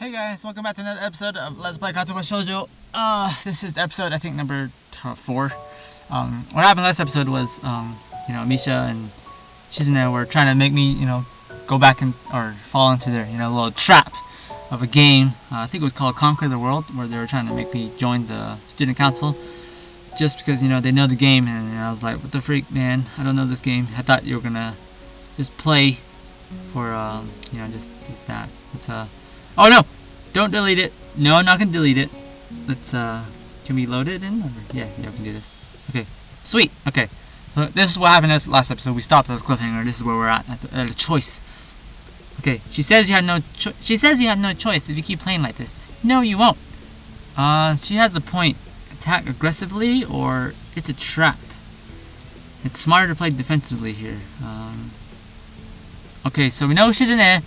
Hey guys, welcome back to another episode of Let's Play Katawa Shoujo. This is episode, I think, number 4. What happened last episode was, Misha and shizune were trying to make me, go back or fall into their, little trap of a game. I think it was called Conquer the World, where they were trying to make me join the student council. Just because, they know the game, and I was like, what the freak, man, I don't know this game. I thought you were gonna just play for, just that. It's, oh no! Don't delete it. No, I'm not gonna delete it. Let's, can we load it in? Yeah, we can do this. Okay, sweet, okay. So this is what happened last episode. We stopped at the cliffhanger. This is where we're at the choice. Okay, she says you have no choice if you keep playing like this. No, you won't. She has a point. Attack aggressively, or it's a trap. It's smarter to play defensively here. Okay, so we know shizune.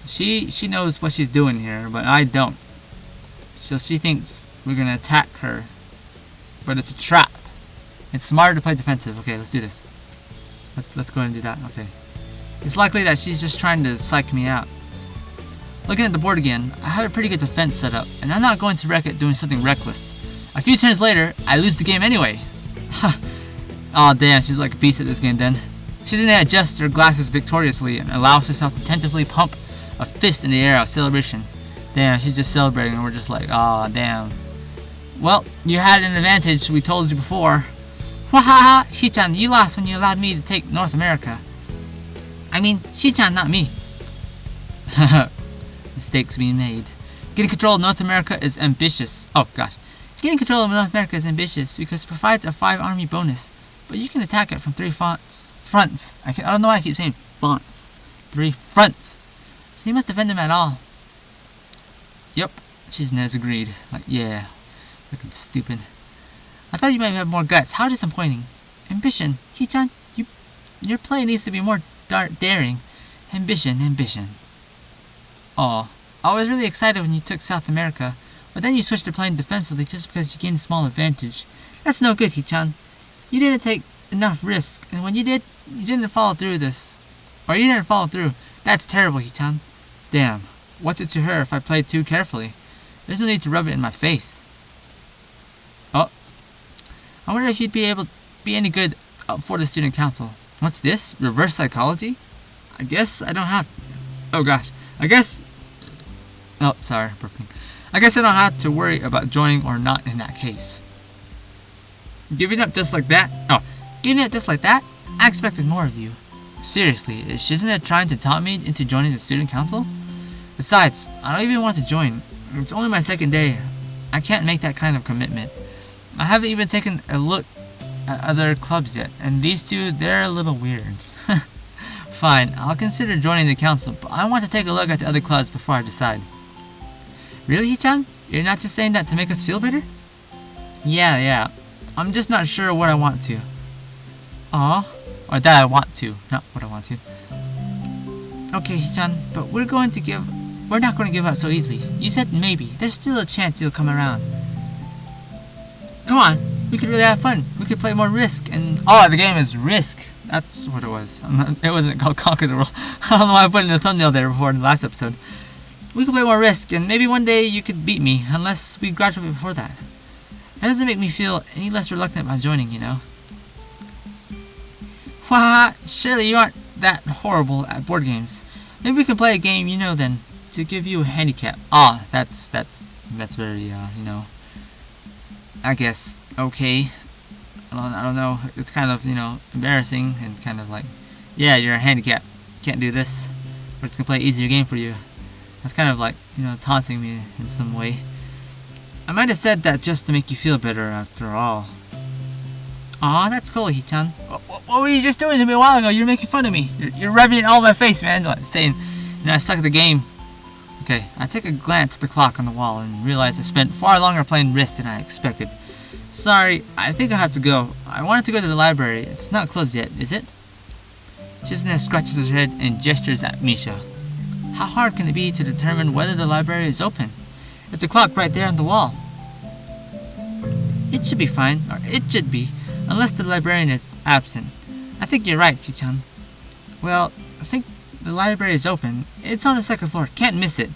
She knows what she's doing here, but I don't. So she thinks we're gonna attack her, but it's a trap. It's smarter to play defensive. Okay, let's do this. Let's go ahead and do that. Okay. It's likely that she's just trying to psych me out. Looking at the board again, I had a pretty good defense set up, and I'm not going to wreck it doing something reckless. A few turns later, I lose the game anyway. Aw, damn, she's like a beast at this game then. Shizune adjusts her glasses victoriously and allows herself to tentatively pump a fist in the air of celebration. Damn, she's just celebrating and we're just like, aw, damn. Well, you had an advantage, we told you before. Wahaha, Shi-chan, you lost when you allowed me to take North America. I mean, Shi-chan, not me. Mistakes being made. Getting control of North America is ambitious. Oh, gosh. Getting control of North America is ambitious because it provides a 5 army bonus, but you can attack it from 3 fronts. I don't know why I keep saying fonts. 3 fronts. So you must defend them at all. Yep, Shizune agreed. Like, yeah, looking stupid. I thought you might have more guts. How disappointing. Ambition. Hi-chan, your play needs to be more daring. Ambition. Aw, I was really excited when you took South America, but then you switched to playing defensively just because you gained a small advantage. That's no good, Hi-chan. You didn't take enough risk, and when you did, you didn't follow through. That's terrible, Hi-chan. Damn, what's it to her if I played too carefully? There's no need to rub it in my face. Oh, I wonder if you'd be able to be any good for the student council. What's this? Reverse psychology? I guess I don't have... Oh gosh, Oh, sorry, burping. I guess I don't have to worry about joining or not in that case. Giving up just like that? Oh, giving up just like that? I expected more of you. Seriously, is Shizune trying to taunt me into joining the student council? Besides, I don't even want to join. It's only my second day. I can't make that kind of commitment. I haven't even taken a look at other clubs yet, and these two, they're a little weird. Fine, I'll consider joining the council, but I want to take a look at the other clubs before I decide. Really, Hi-chan? You're not just saying that to make us feel better? Yeah. I'm just not sure what I want to. Aw. Or that I want to, not what I want to. Okay, Hi-chan, but we're not going to give up so easily. You said maybe. There's still a chance you'll come around. Come on, we could really have fun. We could play more Risk and... Oh, the game is Risk. That's what it was. It wasn't called Conquer the World. I don't know why I put in the thumbnail there before in the last episode. We could play more Risk, and maybe one day you could beat me, unless we graduate before that. That doesn't make me feel any less reluctant about joining, Haha, surely you aren't that horrible at board games. Maybe we can play a game, then, to give you a handicap. Ah, that's very, I guess, okay. I don't know, it's kind of, embarrassing and kind of like, yeah, you're a handicap. Can't do this. We're just gonna play an easier game for you. That's kind of like, taunting me in some way. I might have said that just to make you feel better after all. Aw, that's cool, Hi-chan. What were you just doing to me a while ago? You're making fun of me. You're rubbing it all in my face, man. Like, saying, I suck at the game. Okay, I take a glance at the clock on the wall and realize I spent far longer playing Risk than I expected. Sorry, I think I have to go. I wanted to go to the library. It's not closed yet, is it? Shizune scratches her head and gestures at Misha. How hard can it be to determine whether the library is open? It's a clock right there on the wall. It should be fine, or it should be, unless the librarian is absent. I think you're right, Chi-chan. Well, I think the library is open. It's on the second floor. Can't miss it.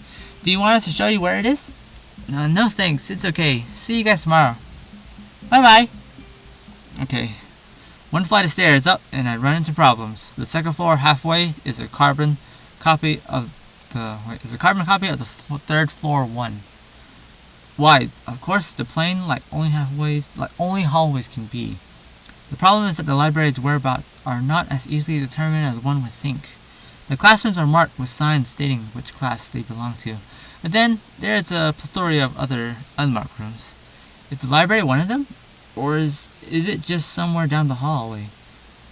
Do you want us to show you where it is? No thanks, it's okay. See you guys tomorrow. Bye-bye. Okay. One flight of stairs up, and I run into problems. The second floor halfway is a carbon copy of the third floor one. Why? Of course, the plane like only hallways can be. The problem is that the library's whereabouts are not as easily determined as one would think. The classrooms are marked with signs stating which class they belong to. But then, there is a plethora of other unmarked rooms. Is the library one of them? Or is it just somewhere down the hallway?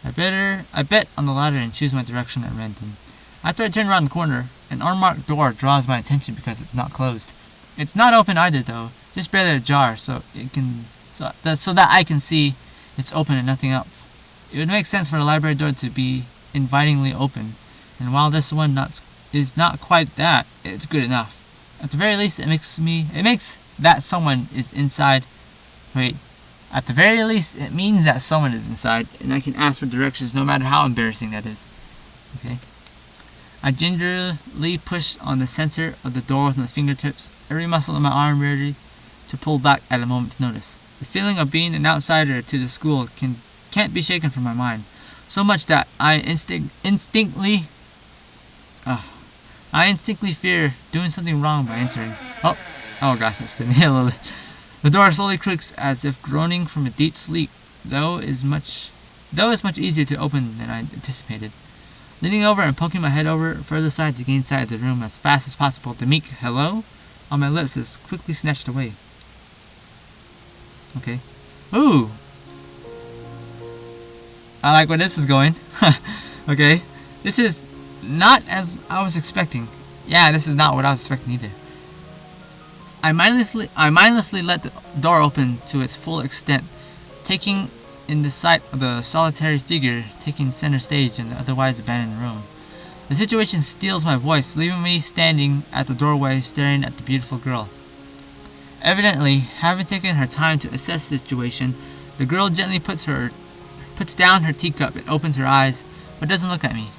I bet on the latter and choose my direction at random. After I turn around the corner, an unmarked door draws my attention because it's not closed. It's not open either though, just barely ajar so that I can see it's open and nothing else. It would make sense for the library door to be invitingly open, and while this one is not quite that, it's good enough. At the very least, it makes that someone is inside. At the very least, it means that someone is inside, and I can ask for directions no matter how embarrassing that is. Okay. I gingerly push on the center of the door with my fingertips, every muscle in my arm ready to pull back at a moment's notice. The feeling of being an outsider to the school can't be shaken from my mind, so much that I instinctively fear doing something wrong by entering. Oh gosh, that's gonna be a little bit. The door slowly creaks as if groaning from a deep sleep, though it's much easier to open than I anticipated. Leaning over and poking my head over further side to gain sight of the room as fast as possible, the meek hello on my lips is quickly snatched away. Okay. Ooh! I like where this is going. Okay. This is not as I was expecting. Yeah, this is not what I was expecting either. I mindlessly let the door open to its full extent, taking in the sight of the solitary figure taking center stage in the otherwise abandoned room. The situation steals my voice, leaving me standing at the doorway staring at the beautiful girl. Evidently, having taken her time to assess the situation, the girl gently puts down her teacup and opens her eyes, but doesn't look at me.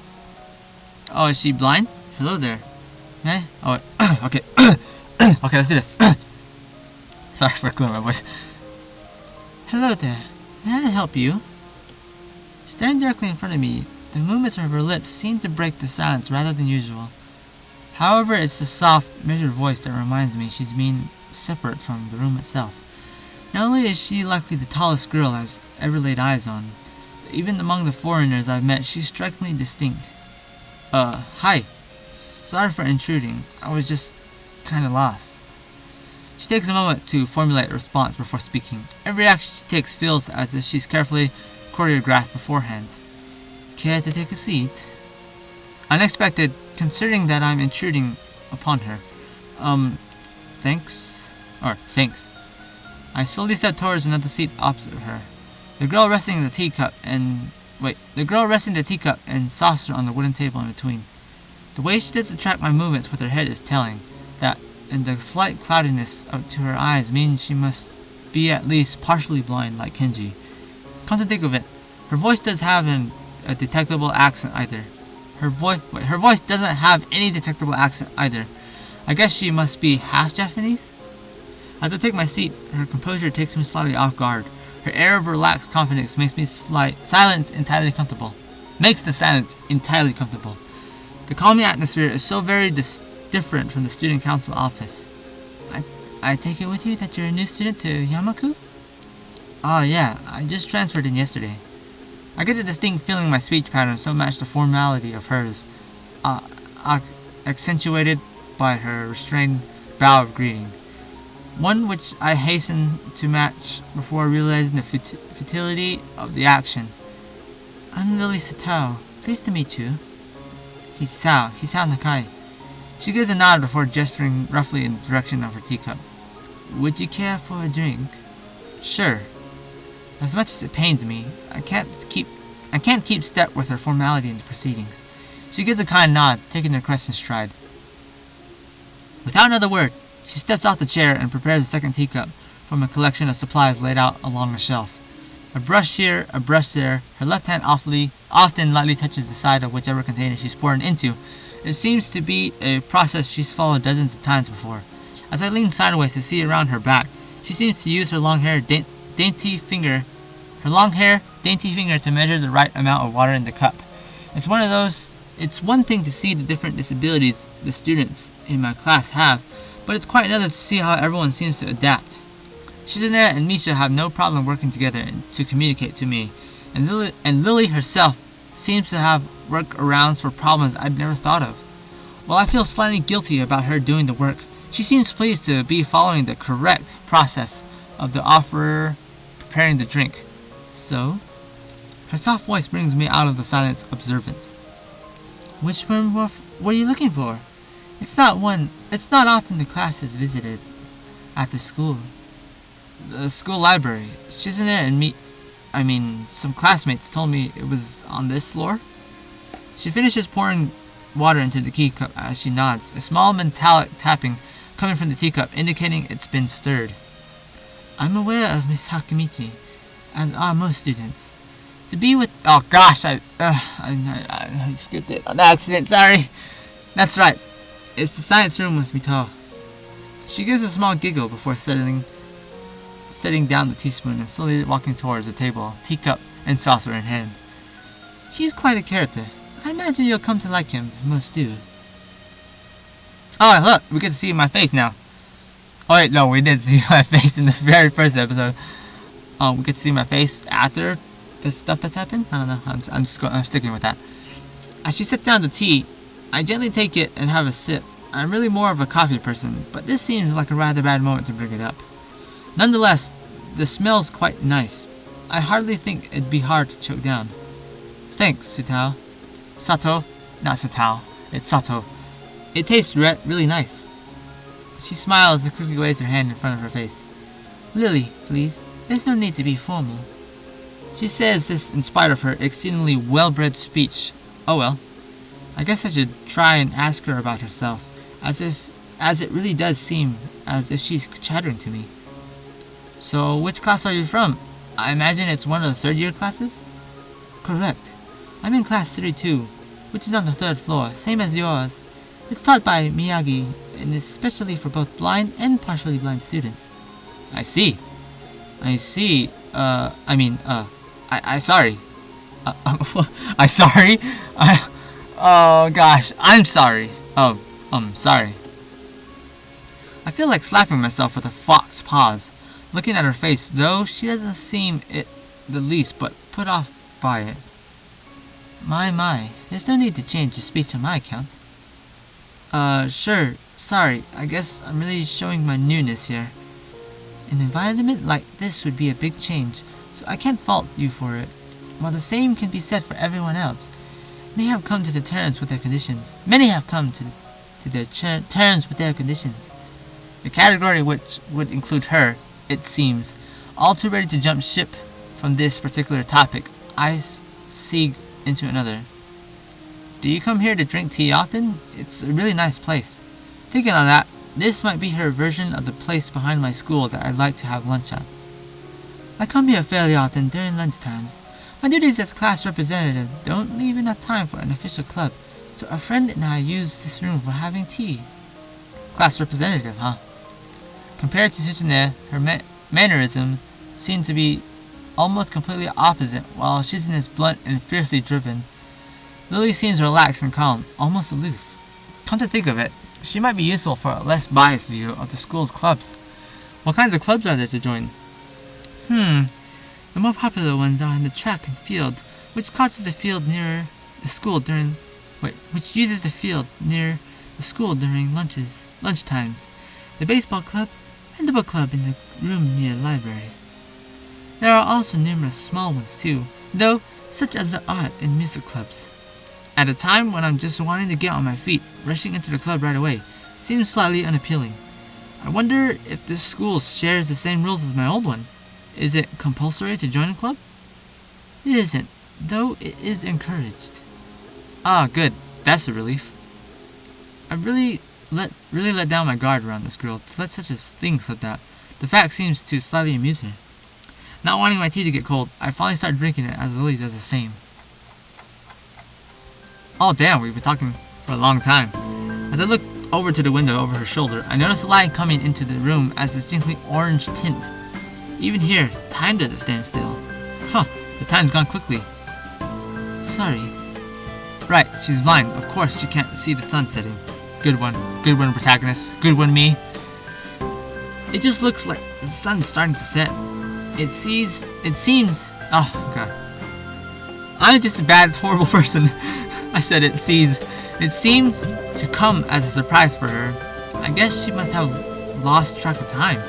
Oh, is she blind? Hello there. Eh? Oh, okay. Okay, let's do this. Sorry for clearing my voice. Hello there. May I help you? Staring directly in front of me, the movements of her lips seem to break the silence rather than usual. However, it's the soft, measured voice that reminds me she's being separate from the room itself. Not only is she likely the tallest girl I've ever laid eyes on, but even among the foreigners I've met, she's strikingly distinct. Hi. Sorry for intruding. I was just kinda lost. She takes a moment to formulate a response before speaking. Every action she takes feels as if she's carefully choreographed beforehand. Care to take a seat? Unexpected, considering that I'm intruding upon her. Thanks. I slowly step towards another seat opposite of her. The girl resting the teacup and saucer on the wooden table in between. The way she does track my movements with her head is telling. That and the slight cloudiness to her eyes means she must be at least partially blind like Kenji. Come to think of it, her voice does have a detectable accent either. Her voice doesn't have any detectable accent either. I guess she must be half Japanese? As I take my seat, her composure takes me slightly off guard. Her air of relaxed confidence makes the silence entirely comfortable. The calming atmosphere is so very different from the student council office. I take it with you that you're a new student to Yamaku? Oh yeah, I just transferred in yesterday. I get a distinct feeling my speech pattern so matched the formality of hers, accentuated by her restrained bow of greeting. One which I hasten to match before realizing the futility of the action. I'm Lilly Satao. Pleased to meet you. Hisao Nakai. She gives a nod before gesturing roughly in the direction of her teacup. Would you care for a drink? Sure. As much as it pains me, I can't keep step with her formality in the proceedings. She gives a kind nod, taking the request in stride. Without another word, she steps off the chair and prepares a second teacup from a collection of supplies laid out along a shelf. A brush here, a brush there, her left hand often lightly touches the side of whichever container she's pouring into, It seems to be a process she's followed dozens of times before. As I lean sideways to see around her back, she seems to use her long hair, dainty finger to measure the right amount of water in the cup. It's one thing to see the different disabilities the students in my class have, but it's quite another to see how everyone seems to adapt. Shizune and Misha have no problem working together to communicate to me, and Lilly herself seems to have workarounds for problems I'd never thought of. While I feel slightly guilty about her doing the work, she seems pleased to be following the correct process of the offerer preparing the drink. So, her soft voice brings me out of the silence of observance. Which room were you looking for? It's not often the class is visited at the school library. Shizune and some classmates told me it was on this floor. She finishes pouring water into the teacup as she nods, a small metallic tapping coming from the teacup indicating it's been stirred. I'm aware of Miss Hakamichi, as are most students. To be with... Oh gosh, I skipped it on accident, sorry. That's right, it's the science room with Mito. She gives a small giggle before setting down the teaspoon and slowly walking towards the table, teacup and saucer in hand. He's quite a character. I imagine you'll come to like him, most do. Oh, look, we get to see my face now. Oh wait, no, we did see my face in the very first episode. We get to see my face after the stuff that's happened? I don't know, I'm sticking with that. As she sets down the tea, I gently take it and have a sip. I'm really more of a coffee person, but this seems like a rather bad moment to bring it up. Nonetheless, the smell's quite nice. I hardly think it'd be hard to choke down. Thanks, Sutao. Sato, not Sutao, it's Sato. It tastes really nice. She smiles and quickly waves her hand in front of her face. Lilly, please. There's no need to be formal. She says this in spite of her exceedingly well-bred speech. Oh well. I guess I should try and ask her about herself, as it really does seem as if she's chattering to me. So, which class are you from? I imagine it's one of the third-year classes? Correct. I'm in class 32, which is on the third floor, same as yours. It's taught by Miyagi, and is especially for both blind and partially blind students. I see. Sorry. I sorry? Oh gosh, I'm sorry. Sorry. I feel like slapping myself with a fox paws. Looking at her face, though, she doesn't seem it the least but put off by it. My, there's no need to change your speech on my account. Sure, sorry, I guess I'm really showing my newness here. An environment like this would be a big change, so I can't fault you for it. While the same can be said for everyone else, many have come to their terms with their conditions. The category which would include her, it seems, all too ready to jump ship from this particular topic, I see into another. Do you come here to drink tea often? It's a really nice place. Thinking on that, this might be her version of the place behind my school that I'd like to have lunch at. I come here fairly often during lunch times. My duties as class representative don't leave enough time for an official club, so a friend and I use this room for having tea. Class representative, huh? Compared to Shizune, her mannerisms seem to be almost completely opposite, while Shizune is blunt and fiercely driven. Lilly seems relaxed and calm, almost aloof. Come to think of it, she might be useful for a less biased view of the school's clubs. What kinds of clubs are there to join? The more popular ones are in the track and field, which uses the field near the school during lunch times. The baseball club and the book club in the room near the library. There are also numerous small ones too, though, such as the art and music clubs. At a time when I'm just wanting to get on my feet, rushing into the club right away seems slightly unappealing. I wonder if this school shares the same rules as my old one. Is it compulsory to join a club? It isn't, though it is encouraged. Ah, good. That's a relief. I really let down my guard around this girl to let such a thing slip out. The fact seems to slightly amuse her. Not wanting my tea to get cold, I finally start drinking it as Lilly does the same. Oh damn, we've been talking for a long time. As I looked over to the window over her shoulder, I noticed a light coming into the room as a distinctly orange tint. Even here, time doesn't stand still. Huh, the time's gone quickly. Sorry. Right, she's blind. Of course she can't see the sun setting. Good one, protagonist. Good one, me. It just looks like the sun's starting to set. It seems, oh god. I'm just a bad, horrible person. I said it seems. It seems to come as a surprise for her. I guess she must have lost track of time.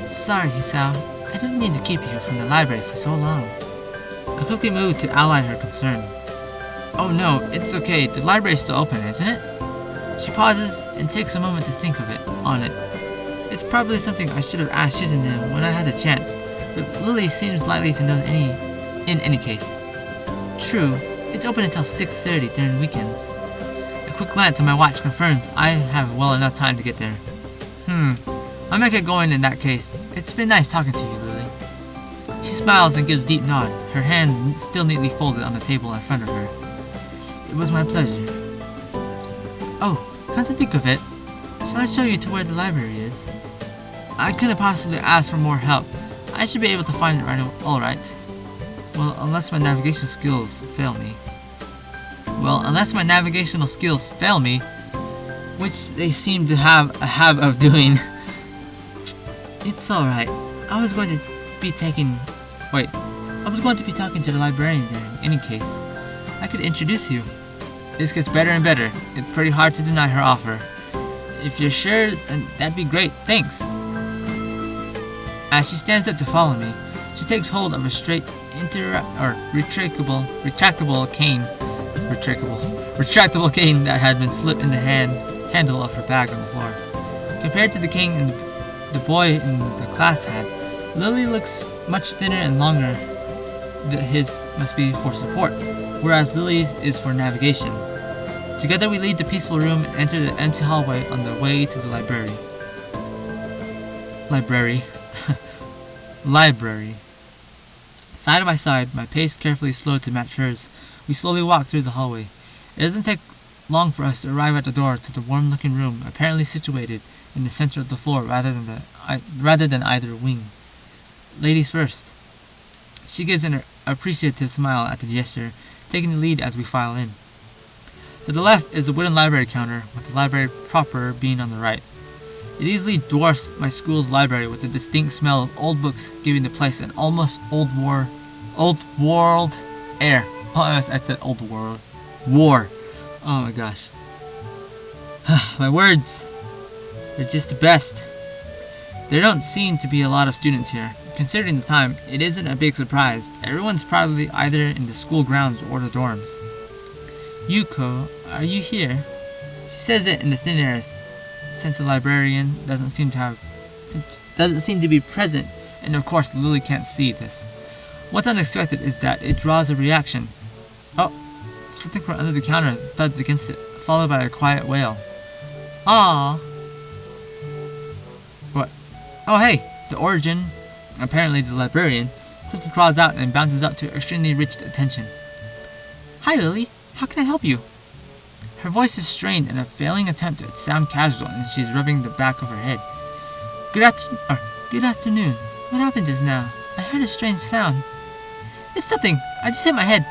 Sorry, Hisao. I didn't mean to keep you from the library for so long. I quickly moved to allay her concern. Oh no, it's okay. The library's still open, isn't it? She pauses and takes a moment to think on it. It's probably something I should have asked Shizune when I had the chance, but Lilly seems likely to know in any case. True, it's open until 6:30 during weekends. A quick glance at my watch confirms I have well enough time to get there. I might get going in that case. It's been nice talking to you, Lilly. She smiles and gives a deep nod, her hand still neatly folded on the table in front of her. It was my pleasure. Oh, come to think of it, shall I show you to where the library is? I couldn't possibly ask for more help. I should be able to find it alright. Well, unless my navigational skills fail me. Which they seem to have a habit of doing. It's alright. I was going to be talking to the librarian there in any case. I could introduce you. This gets better and better. It's pretty hard to deny her offer. If you're sure, then that'd be great. Thanks. As she stands up to follow me, she takes hold of a straight retractable cane that had been slipped in the handle of her bag on the floor. Compared to the cane the boy in the class had, Lilly looks much thinner and longer. His must be for support, whereas Lily's is for navigation. Together we leave the peaceful room and enter the empty hallway on the way to the library. Library. Side by side, my pace carefully slowed to match hers, we slowly walk through the hallway. It doesn't take long for us to arrive at the door to the warm-looking room, apparently situated in the center of the floor rather than either wing. Ladies first. She gives an appreciative smile at the gesture, taking the lead as we file in. To the left is the wooden library counter, with the library proper being on the right. It easily dwarfs my school's library with a distinct smell of old books, giving the place an almost old world air. Oh, I said old world. War. Oh my gosh. My words. They're just the best. There don't seem to be a lot of students here. Considering the time, it isn't a big surprise. Everyone's probably either in the school grounds or the dorms. Yuko, are you here? She says it in the thin air, since the librarian doesn't seem to be present, and of course Lilly can't see this. What's unexpected is that it draws a reaction. Oh, something from under the counter thuds against it, followed by a quiet wail. Ah. What? Oh hey, the origin, apparently the librarian, quickly crawls out and bounces up to extremely rich attention. Hi Lilly, how can I help you? Her voice is strained in a failing attempt to sound casual, and she's rubbing the back of her head. Good afternoon. What happened just now? I heard a strange sound. It's nothing. I just hit my head.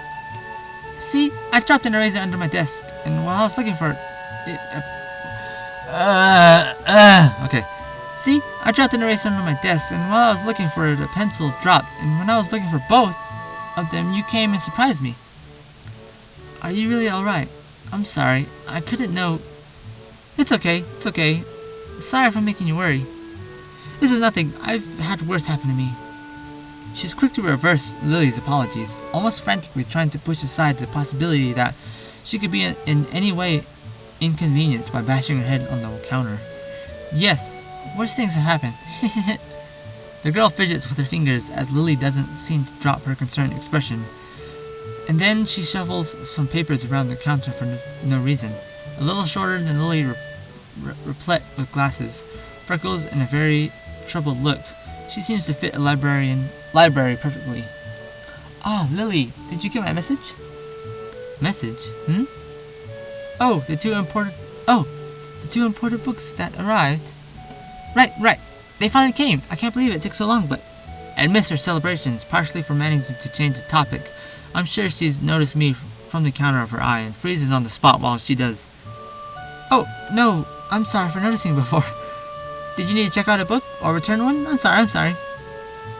See, I dropped an eraser under my desk, and while I was looking for it, okay. See, I dropped an eraser under my desk, and while I was looking for it, a pencil dropped, and when I was looking for both of them, you came and surprised me. Are you really alright? I'm sorry, I couldn't know. It's okay. Sorry for making you worry. This is nothing. I've had worse happen to me. She's quick to reverse Lily's apologies, almost frantically trying to push aside the possibility that she could be in any way inconvenienced by bashing her head on the counter. Yes, worse things have happened. The girl fidgets with her fingers as Lilly doesn't seem to drop her concerned expression. And then she shuffles some papers around the counter for no reason. A little shorter than Lilly, replete with glasses, freckles, and a very troubled look. She seems to fit a library perfectly. Oh, Lilly, did you get my message? Message? Oh, the two imported books that arrived. Right. They finally came. I can't believe it took so long, but... And missed her celebrations, partially for managing to change the topic. I'm sure she's noticed me from the corner of her eye and freezes on the spot while she does. Oh, no, I'm sorry for noticing before. Did you need to check out a book or return one? I'm sorry.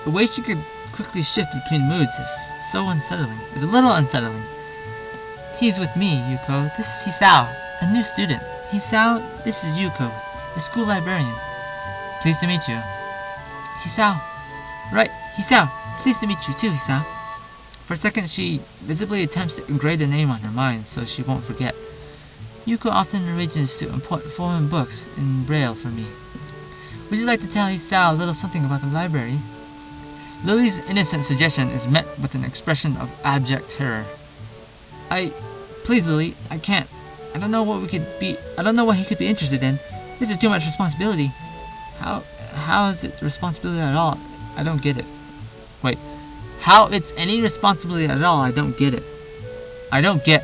The way she could quickly shift between moods is so unsettling. It's a little unsettling. He's with me, Yuko. This is Hisao, a new student. Hisao, this is Yuko, the school librarian. Pleased to meet you. Hisao. Right, Hisao. Pleased to meet you too, Hisao. For a second, she visibly attempts to engrave the name on her mind so she won't forget. Yuko often arranges to import foreign books in Braille for me. Would you like to tell Hisao a little something about the library? Lily's innocent suggestion is met with an expression of abject terror. Please, Lily, I can't. I don't know what he could be interested in. This is too much responsibility. How is it responsibility at all? I don't get it. Wait. How it's any responsibility at all, I don't get it. I don't get.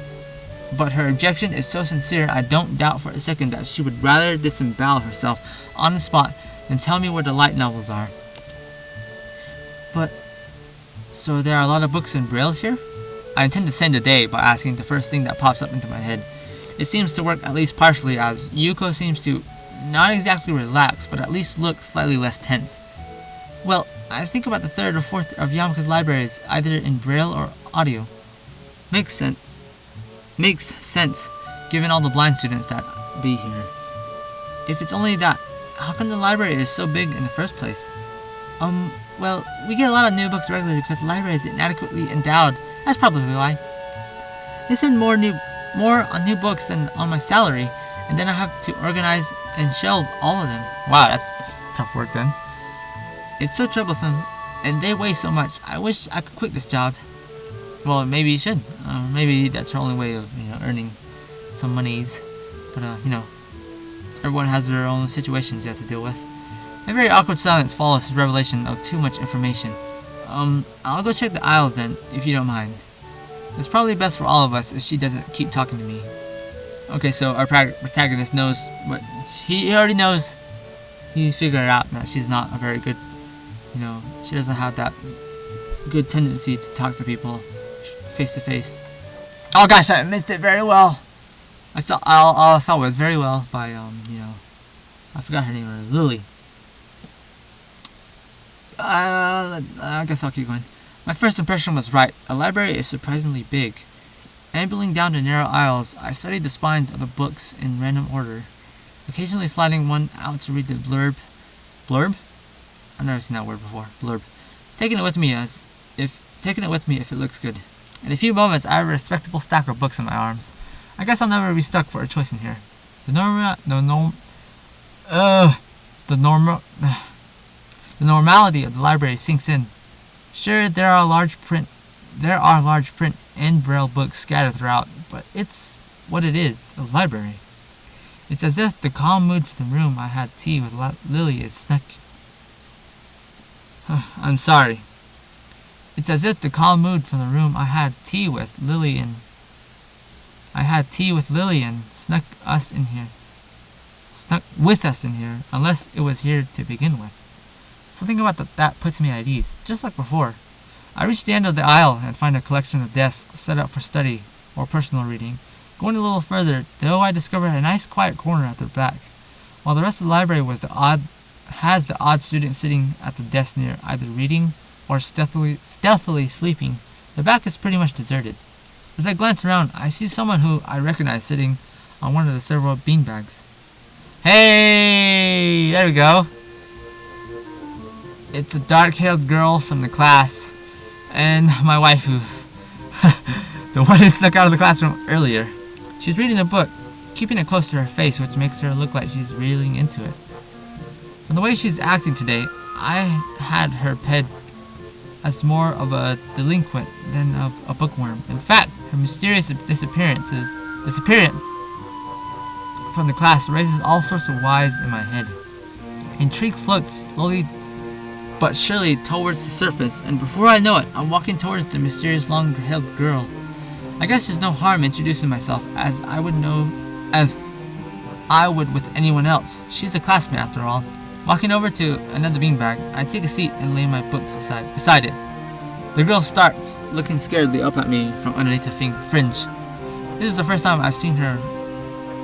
But her objection is so sincere, I don't doubt for a second that she would rather disembowel herself on the spot than tell me where the light novels are. But, so there are a lot of books in Braille here? I intend to send the day by asking the first thing that pops up into my head. It seems to work at least partially, as Yuko seems to not exactly relax, but at least look slightly less tense. Well, I think about the third or fourth of Yamaka's libraries, either in Braille or audio. Makes sense, given all the blind students that be here. If it's only that, how come the library is so big in the first place? Well, we get a lot of new books regularly because the library is inadequately endowed. That's probably why. They send more on new books than on my salary, and then I have to organize and shelve all of them. Wow, that's tough work then. It's so troublesome, and they weigh so much. I wish I could quit this job. Well, maybe you should. Maybe that's her only way of, earning some monies. But, everyone has their own situations they have to deal with. A very awkward silence follows his revelation of too much information. I'll go check the aisles then, if you don't mind. It's probably best for all of us if she doesn't keep talking to me. Okay, so our protagonist knows what he already knows. He figured out that she's not a very good, she doesn't have that good tendency to talk to people face to face. Oh gosh, I missed it very well. All I saw was very well by I forgot her name, Lilly. I guess I'll keep going. My first impression was right. A library is surprisingly big. Ambling down the narrow aisles, I studied the spines of the books in random order, occasionally sliding one out to read the blurb. Blurb? I've never seen that word before. Blurb. Taking it with me if it looks good. In a few moments, I have a respectable stack of books in my arms. I guess I'll never be stuck for a choice in here. The normality of the library sinks in. Sure, there are large print and Braille books scattered throughout, but it's what it is, a library. It's as if the calm mood from the room I had tea with Lily is snuck. I'm sorry. It's as if the calm mood from the room I had tea with Lily and snuck with us in here, unless it was here to begin with. Something about that puts me at ease, just like before. I reach the end of the aisle and find a collection of desks set up for study or personal reading. Going a little further, though, I discover a nice quiet corner at the back. While the rest of the library has the odd student sitting at the desk near either reading or stealthily sleeping, the back is pretty much deserted. As I glance around, I see someone who I recognize sitting on one of the several beanbags. Hey! There we go. It's a dark-haired girl from the class, and my waifu, the one who snuck out of the classroom earlier. She's reading a book, keeping it close to her face, which makes her look like she's reeling into it. From the way she's acting today, I had her pegged as more of a delinquent than of a bookworm. In fact, her mysterious disappearance from the class raises all sorts of whys in my head. Intrigue floats slowly but surely towards the surface, and before I know it, I'm walking towards the mysterious long-haired girl. I guess there's no harm introducing myself, as I would know as I would with anyone else. She's a classmate after all. Walking over to another beanbag, I take a seat and lay my books beside it. The girl starts looking scaredly up at me from underneath the fringe. This is the first time I've seen her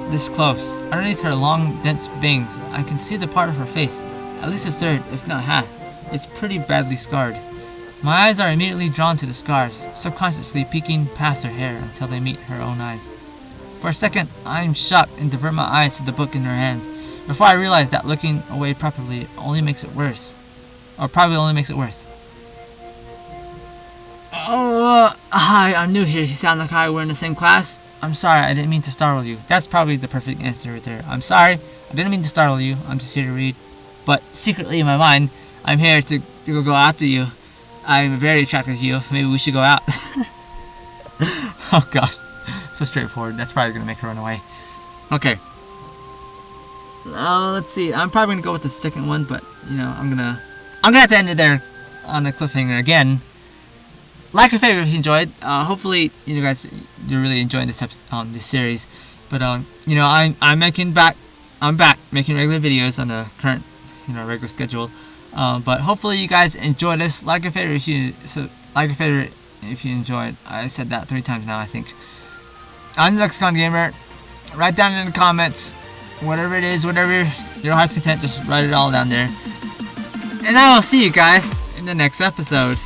this close. Underneath her long, dense bangs, I can see the part of her face, at least a third, if not half. It's pretty badly scarred. My eyes are immediately drawn to the scars, subconsciously peeking past her hair until they meet her own eyes. For a second, I'm shocked and divert my eyes to the book in her hands, before I realize that looking away properly only makes it worse. Or probably only makes it worse. Oh, hi, I'm new here. You sound like we're in the same class. I'm sorry, I didn't mean to startle you. That's probably the perfect answer right there. I'm sorry, I didn't mean to startle you. I'm just here to read. But secretly in my mind, I'm here to go after you. I'm very attracted to you. Maybe we should go out. Oh gosh, so straightforward. That's probably gonna make her run away. Okay. Let's see. I'm probably gonna go with the second one, but you know, I'm gonna have to end it there on a cliffhanger again. Like and favorite if you enjoyed. Hopefully, you guys you're really enjoying this this series. But you know, I'm back making regular videos on the current regular schedule. But hopefully you guys enjoy this. Like and favorite if you enjoyed. I said that 3 times now, I think. I'm the Lexicon Gamer. Write down in the comments whatever it is, whatever your heart's content. Just write it all down there. And I will see you guys in the next episode.